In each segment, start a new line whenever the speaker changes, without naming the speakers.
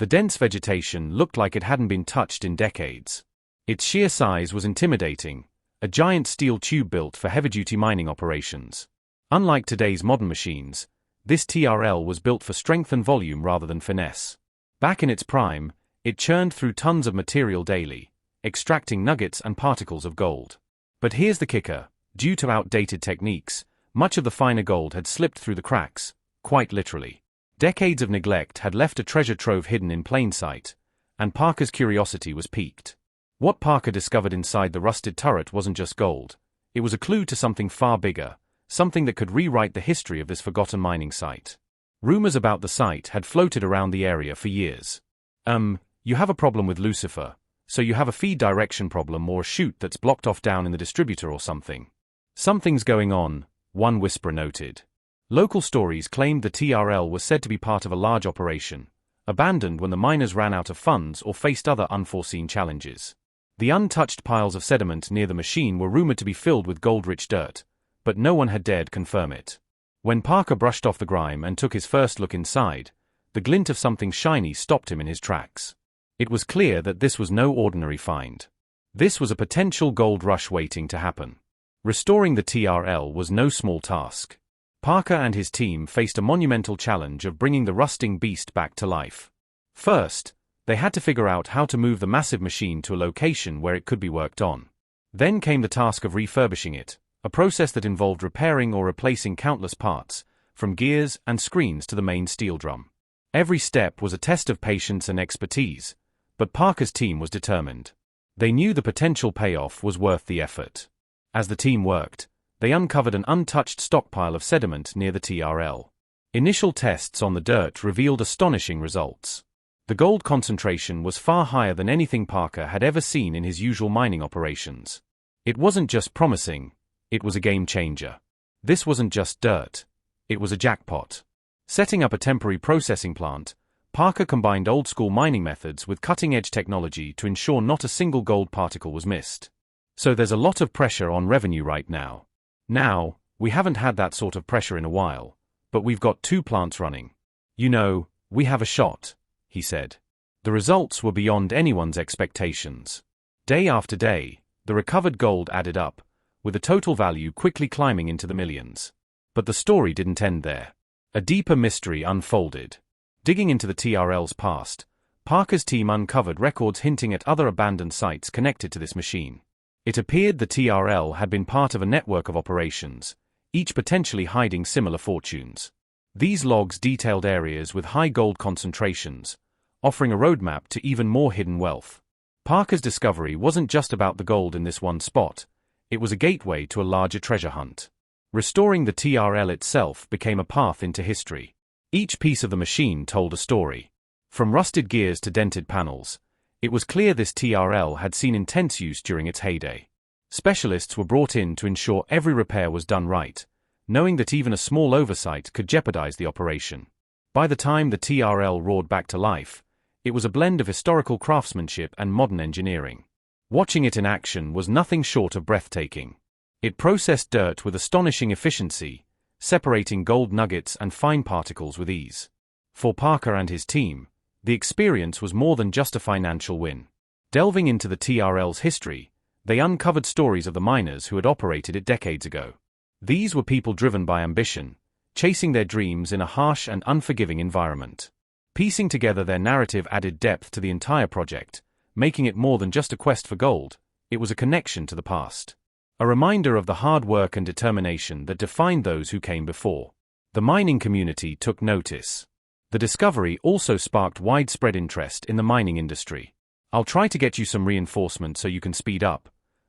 The dense vegetation looked like it hadn't been touched in decades. Its sheer size was intimidating, a giant steel tube built for heavy-duty mining operations. Unlike today's modern machines, this TRL was built for strength and volume rather than finesse. Back in its prime, it churned through tons of material daily, extracting nuggets and particles of gold. But here's the kicker: due to outdated techniques, much of the finer gold had slipped through the cracks, quite literally. Decades of neglect had left a treasure trove hidden in plain sight, and Parker's curiosity was piqued. What Parker discovered inside the rusted turret wasn't just gold. It was a clue to something far bigger, something that could rewrite the history of this forgotten mining site. Rumors about the site had floated around the area for years. You have a problem with Lucifer, so you have a feed direction problem or a chute that's blocked off down in the distributor or something. Something's going on, one whisperer noted. Local stories claimed the TRL was said to be part of a large operation, abandoned when the miners ran out of funds or faced other unforeseen challenges. The untouched piles of sediment near the machine were rumored to be filled with gold-rich dirt, but no one had dared confirm it. When Parker brushed off the grime and took his first look inside, the glint of something shiny stopped him in his tracks. It was clear that this was no ordinary find. This was a potential gold rush waiting to happen. Restoring the TRL was no small task. Parker and his team faced a monumental challenge of bringing the rusting beast back to life. First, they had to figure out how to move the massive machine to a location where it could be worked on. Then came the task of refurbishing it, a process that involved repairing or replacing countless parts, from gears and screens to the main steel drum. Every step was a test of patience and expertise, but Parker's team was determined. They knew the potential payoff was worth the effort. As the team worked, they uncovered an untouched stockpile of sediment near the TRL. Initial tests on the dirt revealed astonishing results. The gold concentration was far higher than anything Parker had ever seen in his usual mining operations. It wasn't just promising, it was a game changer. This wasn't just dirt, it was a jackpot. Setting up a temporary processing plant, Parker combined old-school mining methods with cutting-edge technology to ensure not a single gold particle was missed. So there's a lot of pressure on revenue right now. Now, we haven't had that sort of pressure in a while, but we've got 2 plants running. We have a shot, he said. The results were beyond anyone's expectations. Day after day, the recovered gold added up, with the total value quickly climbing into the millions. But the story didn't end there. A deeper mystery unfolded. Digging into the TRL's past, Parker's team uncovered records hinting at other abandoned sites connected to this machine. It appeared the TRL had been part of a network of operations, each potentially hiding similar fortunes. These logs detailed areas with high gold concentrations, offering a roadmap to even more hidden wealth. Parker's discovery wasn't just about the gold in this one spot, it was a gateway to a larger treasure hunt. Restoring the TRL itself became a path into history. Each piece of the machine told a story. From rusted gears to dented panels, it was clear this TRL had seen intense use during its heyday. Specialists were brought in to ensure every repair was done right, knowing that even a small oversight could jeopardize the operation. By the time the TRL roared back to life, it was a blend of historical craftsmanship and modern engineering. Watching it in action was nothing short of breathtaking. It processed dirt with astonishing efficiency, separating gold nuggets and fine particles with ease. For Parker and his team, the experience was more than just a financial win. Delving into the TRL's history, they uncovered stories of the miners who had operated it decades ago. These were people driven by ambition, chasing their dreams in a harsh and unforgiving environment. Piecing together their narrative added depth to the entire project, making it more than just a quest for gold, it was a connection to the past. A reminder of the hard work and determination that defined those who came before. The mining community took notice. The discovery also sparked widespread interest in the mining industry. I'll try to get you some reinforcement so you can speed up.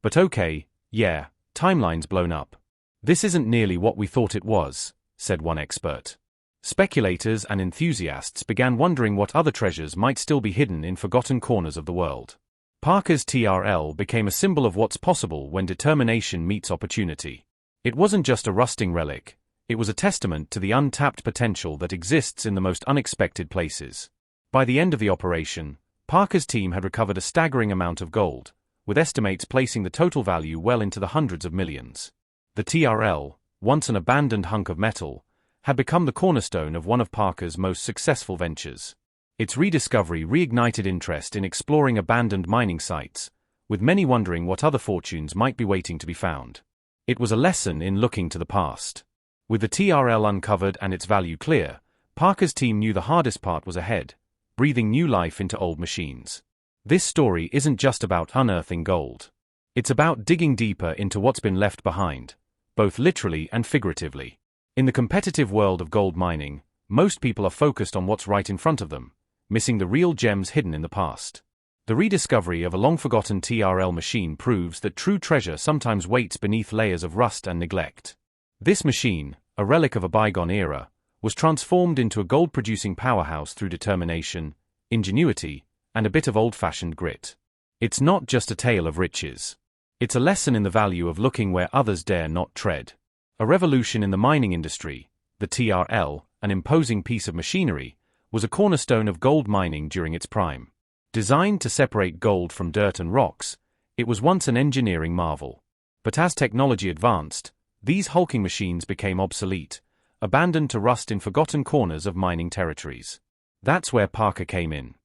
But okay, yeah, timeline's blown up. This isn't nearly what we thought it was, said one expert. Speculators and enthusiasts began wondering what other treasures might still be hidden in forgotten corners of the world. Parker's TRL became a symbol of what's possible when determination meets opportunity. It wasn't just a rusting relic, it was a testament to the untapped potential that exists in the most unexpected places. By the end of the operation, Parker's team had recovered a staggering amount of gold, with estimates placing the total value well into the hundreds of millions. The TRL, once an abandoned hunk of metal, had become the cornerstone of one of Parker's most successful ventures. Its rediscovery reignited interest in exploring abandoned mining sites, with many wondering what other fortunes might be waiting to be found. It was a lesson in looking to the past. With the TRL uncovered and its value clear, Parker's team knew the hardest part was ahead, breathing new life into old machines. This story isn't just about unearthing gold. It's about digging deeper into what's been left behind, both literally and figuratively. In the competitive world of gold mining, most people are focused on what's right in front of them, missing the real gems hidden in the past. The rediscovery of a long-forgotten TRL machine proves that true treasure sometimes waits beneath layers of rust and neglect. This machine, a relic of a bygone era, was transformed into a gold-producing powerhouse through determination, ingenuity, and a bit of old-fashioned grit. It's not just a tale of riches. It's a lesson in the value of looking where others dare not tread. A revolution in the mining industry, the TRL, an imposing piece of machinery, was a cornerstone of gold mining during its prime. Designed to separate gold from dirt and rocks, it was once an engineering marvel. But as technology advanced, these hulking machines became obsolete, abandoned to rust in forgotten corners of mining territories. That's where Parker came in.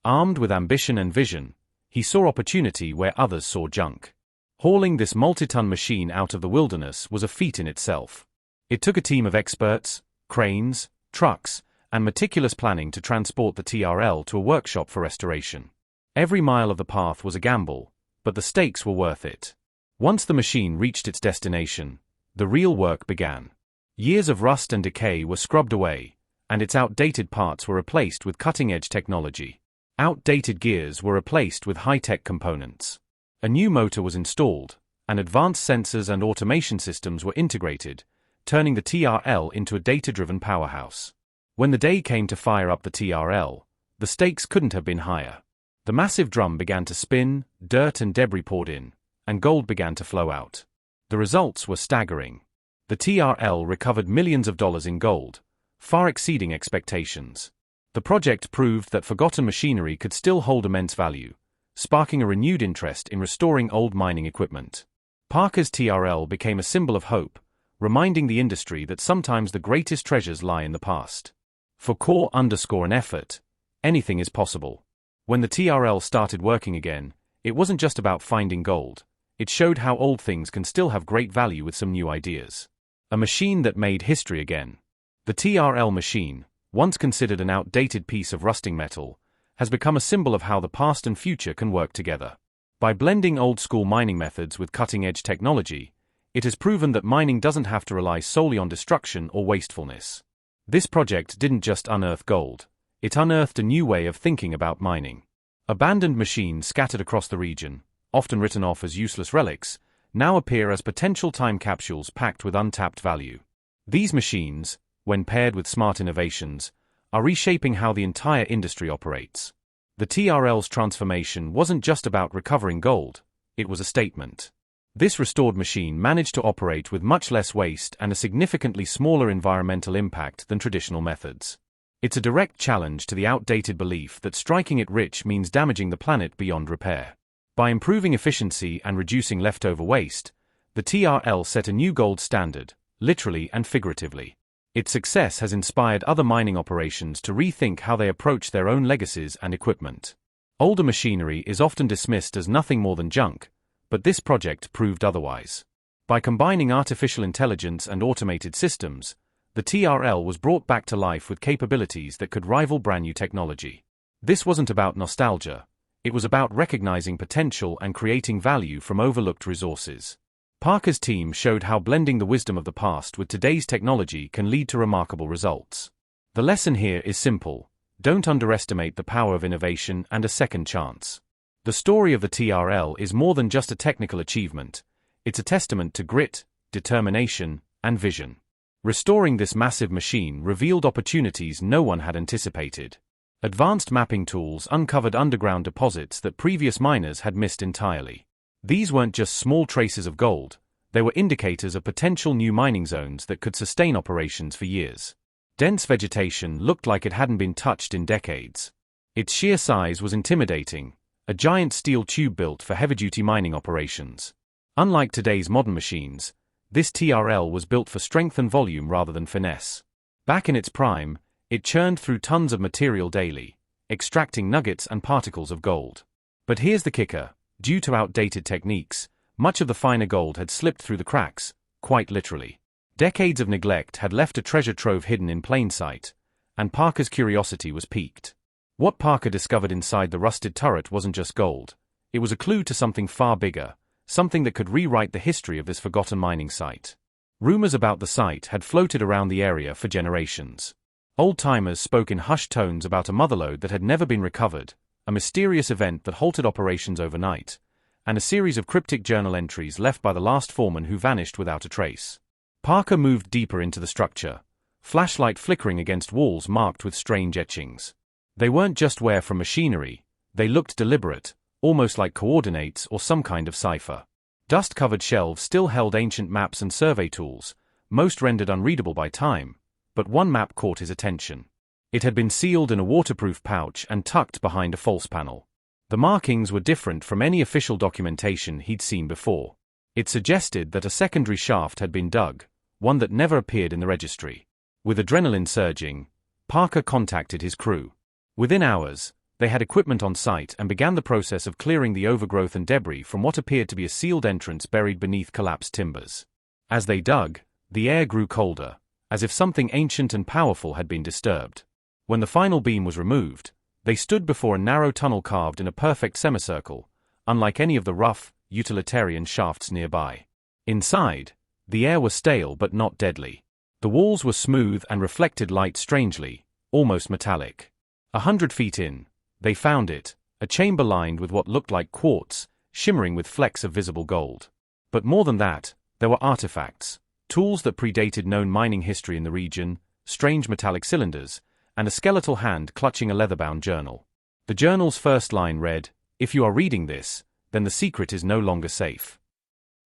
Armed with ambition and vision, he saw opportunity where others saw junk. Hauling this multi-ton machine out of the wilderness was a feat in itself. It took a team of experts, cranes, trucks, and meticulous planning to transport the TRL to a workshop for restoration. Every mile of the path was a gamble, but the stakes were worth it. Once the machine reached its destination, the real work began. Years of rust and decay were scrubbed away, and its outdated parts were replaced with cutting-edge technology. Outdated gears were replaced with high-tech components. A new motor was installed, and advanced sensors and automation systems were integrated, turning the TRL into a data-driven powerhouse. When the day came to fire up the TRL, the stakes couldn't have been higher. The massive drum began to spin, dirt and debris poured in, and gold began to flow out. The results were staggering. The TRL recovered millions of dollars in gold, far exceeding expectations. The project proved that forgotten machinery could still hold immense value, sparking a renewed interest in restoring old mining equipment. Parker's TRL became a symbol of hope, reminding the industry that sometimes the greatest treasures lie in the past. For core_and effort, anything is possible. When the TRL started working again, it wasn't just about finding gold. It showed how old things can still have great value with some new ideas. A machine that made history again. The TRL machine, once considered an outdated piece of rusting metal, has become a symbol of how the past and future can work together. By blending old-school mining methods with cutting-edge technology, it has proven that mining doesn't have to rely solely on destruction or wastefulness. This project didn't just unearth gold, it unearthed a new way of thinking about mining. Abandoned machines scattered across the region, often written off as useless relics, now appear as potential time capsules packed with untapped value. These machines, when paired with smart innovations, are reshaping how the entire industry operates. The TRL's transformation wasn't just about recovering gold, it was a statement. This restored machine managed to operate with much less waste and a significantly smaller environmental impact than traditional methods. It's a direct challenge to the outdated belief that striking it rich means damaging the planet beyond repair. By improving efficiency and reducing leftover waste, the TRL set a new gold standard, literally and figuratively. Its success has inspired other mining operations to rethink how they approach their own legacies and equipment. Older machinery is often dismissed as nothing more than junk, but this project proved otherwise. By combining artificial intelligence and automated systems, the TRL was brought back to life with capabilities that could rival brand new technology. This wasn't about nostalgia, it was about recognizing potential and creating value from overlooked resources. Parker's team showed how blending the wisdom of the past with today's technology can lead to remarkable results. The lesson here is simple: don't underestimate the power of innovation and a second chance. The story of the TRL is more than just a technical achievement, it's a testament to grit, determination, and vision. Restoring this massive machine revealed opportunities no one had anticipated. Advanced mapping tools uncovered underground deposits that previous miners had missed entirely. These weren't just small traces of gold, they were indicators of potential new mining zones that could sustain operations for years. Dense vegetation looked like it hadn't been touched in decades. Its sheer size was intimidating, a giant steel tube built for heavy-duty mining operations. Unlike today's modern machines, this TRL was built for strength and volume rather than finesse. Back in its prime, it churned through tons of material daily, extracting nuggets and particles of gold. But here's the kicker: due to outdated techniques, much of the finer gold had slipped through the cracks, quite literally. Decades of neglect had left a treasure trove hidden in plain sight, and Parker's curiosity was piqued. What Parker discovered inside the rusted turret wasn't just gold. It was a clue to something far bigger, something that could rewrite the history of this forgotten mining site. Rumors about the site had floated around the area for generations. Old-timers spoke in hushed tones about a motherlode that had never been recovered, a mysterious event that halted operations overnight, and a series of cryptic journal entries left by the last foreman who vanished without a trace. Parker moved deeper into the structure, flashlight flickering against walls marked with strange etchings. They weren't just wear from machinery, they looked deliberate, almost like coordinates or some kind of cipher. Dust-covered shelves still held ancient maps and survey tools, most rendered unreadable by time, but one map caught his attention. It had been sealed in a waterproof pouch and tucked behind a false panel. The markings were different from any official documentation he'd seen before. It suggested that a secondary shaft had been dug, one that never appeared in the registry. With adrenaline surging, Parker contacted his crew. Within hours, they had equipment on site and began the process of clearing the overgrowth and debris from what appeared to be a sealed entrance buried beneath collapsed timbers. As they dug, the air grew colder, as if something ancient and powerful had been disturbed. When the final beam was removed, they stood before a narrow tunnel carved in a perfect semicircle, unlike any of the rough, utilitarian shafts nearby. Inside, the air was stale but not deadly. The walls were smooth and reflected light strangely, almost metallic. 100 feet in, they found it, a chamber lined with what looked like quartz, shimmering with flecks of visible gold. But more than that, there were artifacts, tools that predated known mining history in the region, strange metallic cylinders, and a skeletal hand clutching a leather-bound journal. The journal's first line read, "If you are reading this, then the secret is no longer safe."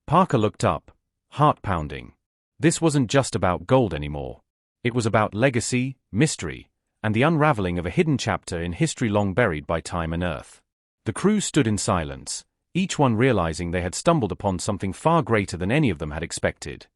Parker looked up, heart pounding. This wasn't just about gold anymore. It was about legacy, mystery, and the unraveling of a hidden chapter in history long buried by time and earth. The crew stood in silence, each one realizing they had stumbled upon something far greater than any of them had expected.